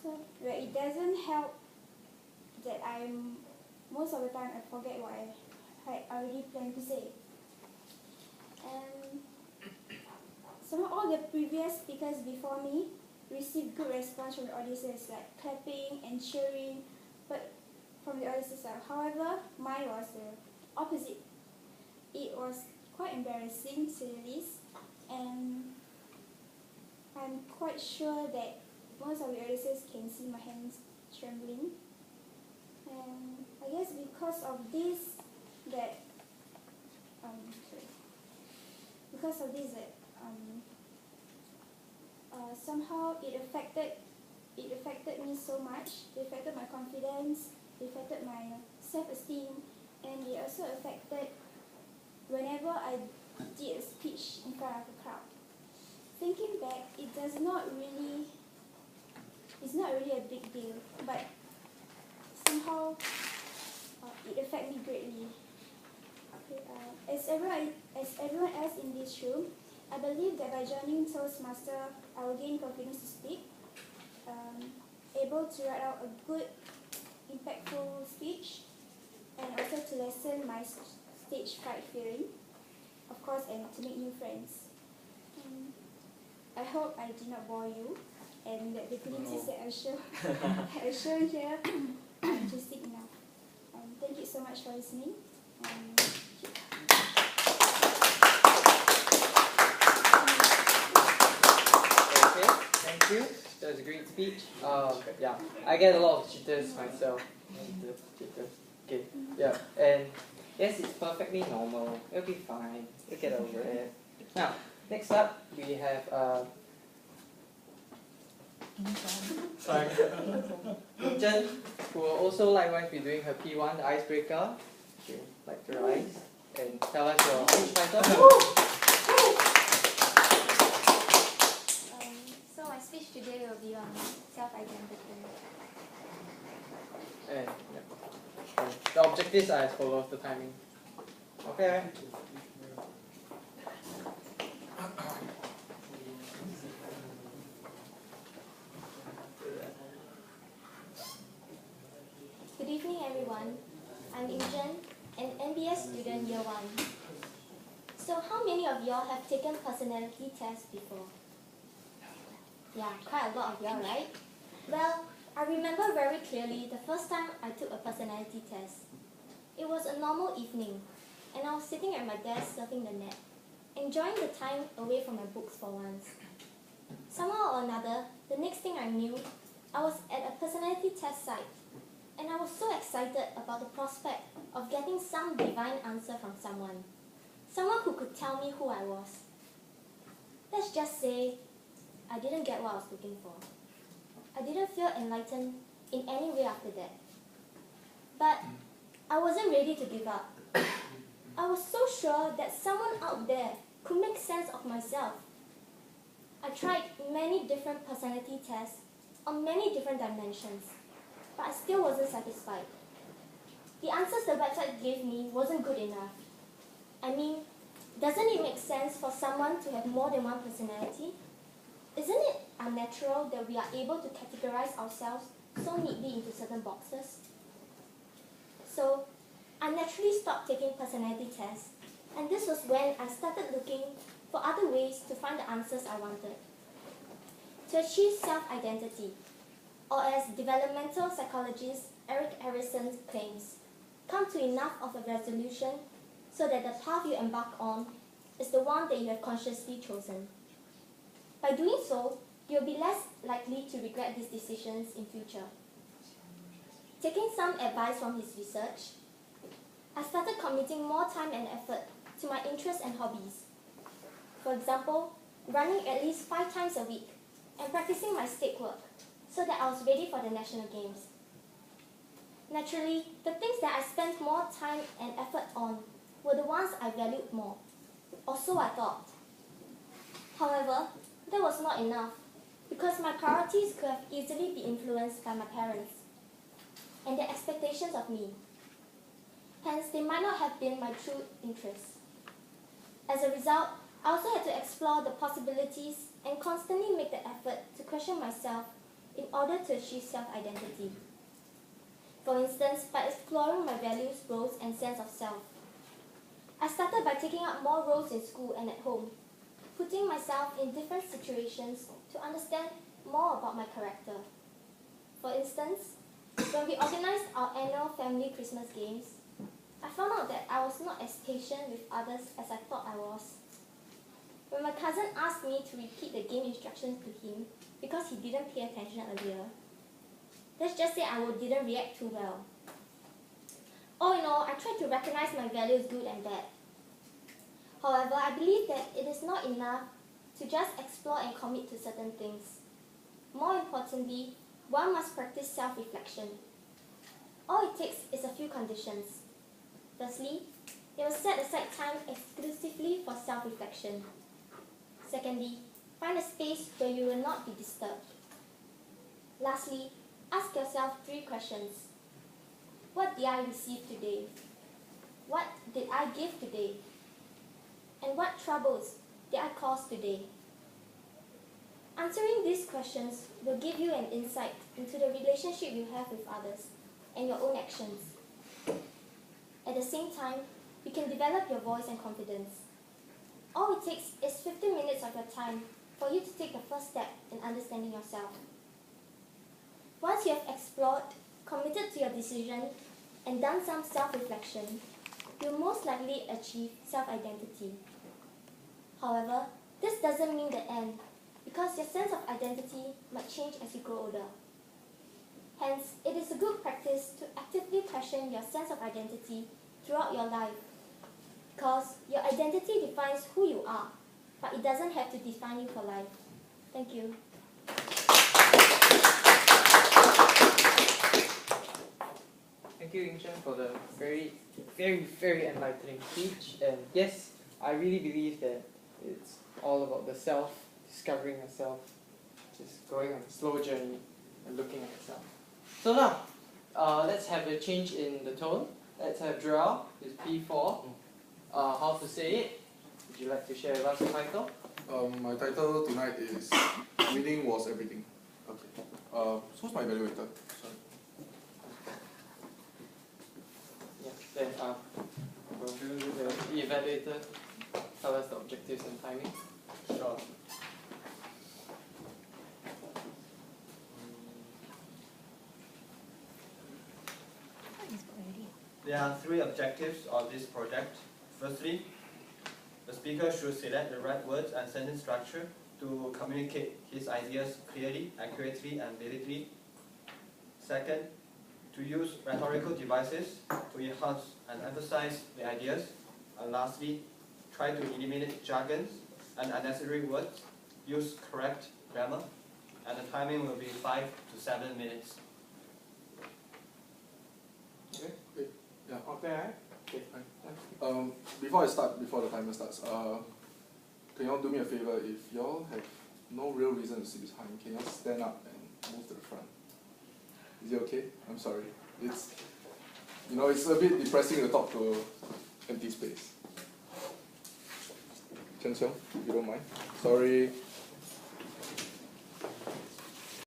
So it doesn't help that most of the time I forget what I already planned to say. And somehow all the previous speakers before me received good response from the audiences, like clapping and cheering, but from the audiences. However, mine was the opposite. It was quite embarrassing, to say the least, and I'm quite sure that most of the audiences can see my hands trembling. And I guess because of this, that somehow it affected me so much. It affected my confidence, it affected my self-esteem, and it also affected whenever I did a speech in front of a crowd. Thinking back, it's not really a big deal, but somehow it affected me greatly. Okay, as everyone else in this room, I believe that by joining Toastmaster, I will gain confidence to speak, able to write out a good, impactful speech, and also to lessen my stage fright feeling, of course, and to make new friends. I hope I did not bore you, and that the abilities that I shown here are interesting enough. Thank you so much for listening. Okay, thank you. That was a great speech. Yeah, I get a lot of jitters myself. Jitters. Okay, yeah, and yes, it's perfectly normal. It'll be fine. You'll get over it. Now, next up, we have Zhen, who will also likewise be doing her P1, the icebreaker. She would like to rise and tell us your speech title. So my speech today will be on self-identity. And the objectives are as follows, the timing. Okay, right? Good evening, everyone. I'm Zhen, an MBS student year 1. So how many of y'all have taken personality tests before? Yeah, quite a lot of y'all, right? Well, I remember very clearly the first time I took a personality test. It was a normal evening, and I was sitting at my desk surfing the net, enjoying the time away from my books for once. Somehow or another, the next thing I knew, I was at a personality test site, and I was so excited about the prospect of getting some divine answer from someone who could tell me who I was. Let's just say, I didn't get what I was looking for. I didn't feel enlightened in any way after that. But I wasn't ready to give up. I was so sure that someone out there could make sense of myself. I tried many different personality tests on many different dimensions, but I still wasn't satisfied. The answers the website gave me wasn't good enough. I mean, doesn't it make sense for someone to have more than one personality? Isn't it unnatural that we are able to categorize ourselves so neatly into certain boxes? So, I naturally stopped taking personality tests, and this was when I started looking for other ways to find the answers I wanted. To achieve self-identity, or as developmental psychologist Eric Harrison claims, come to enough of a resolution so that the path you embark on is the one that you have consciously chosen. By doing so, you'll be less likely to regret these decisions in future. Taking some advice from his research, I started committing more time and effort to my interests and hobbies. For example, running at least 5 times a week and practicing my stake work so that I was ready for the national games. Naturally, the things that I spent more time and effort on were the ones I valued more, or so I thought. However, that was not enough, because my priorities could have easily been influenced by my parents and their expectations of me. Hence, they might not have been my true interests. As a result, I also had to explore the possibilities and constantly make the effort to question myself in order to achieve self-identity. For instance, by exploring my values, roles, and sense of self. I started by taking up more roles in school and at home, putting myself in different situations to understand more about my character. For instance, when we organized our annual family Christmas games, I found out that I was not as patient with others as I thought I was. When my cousin asked me to repeat the game instructions to him because he didn't pay attention earlier, let's just say I didn't react too well. All in all, I tried to recognize my values, good and bad. However, I believe that it is not enough to just explore and commit to certain things. More importantly, one must practice self-reflection. All it takes is a few conditions. Firstly, you must set aside time exclusively for self-reflection. Secondly, find a space where you will not be disturbed. Lastly, ask yourself 3 questions. What did I receive today? What did I give today? And what troubles did I cause today? Answering these questions will give you an insight into the relationship you have with others and your own actions. At the same time, you can develop your voice and confidence. All it takes is 15 minutes of your time for you to take the first step in understanding yourself. Once you have explored, committed to your decision, and done some self-reflection, you'll most likely achieve self-identity. However, this doesn't mean the end, because your sense of identity might change as you grow older. Hence, it is a good practice to actively question your sense of identity throughout your life, because your identity defines who you are, but it doesn't have to define you for life. Thank you. Thank you, Ying for the very, very, very enlightening speech. And yes, I really believe that it's all about the self, discovering yourself, just going on a slow journey and looking at yourself. So now, let's have a change in the tone. Let's have Joel, who's P4. How to say it? Would you like to share with us the title? My title tonight is Winning Was Everything. Okay. So what's my evaluator? Sorry. Yeah, then will the evaluator tell us the objectives and timing? Sure. There are 3 objectives of this project. Firstly, the speaker should select the right words and sentence structure to communicate his ideas clearly, accurately, and vividly. Second, to use rhetorical devices to enhance and emphasize the ideas. And lastly, try to eliminate jargons and unnecessary words, use correct grammar, and the timing will be 5 to 7 minutes. Okay. Okay. Yeah. Okay, alright? Okay. Before the timer starts, can y'all do me a favor? If y'all have no real reason to sit behind, can y'all stand up and move to the front? Is it okay? I'm sorry. It's a bit depressing to talk to empty space. Chen Xiong, if you don't mind. Sorry.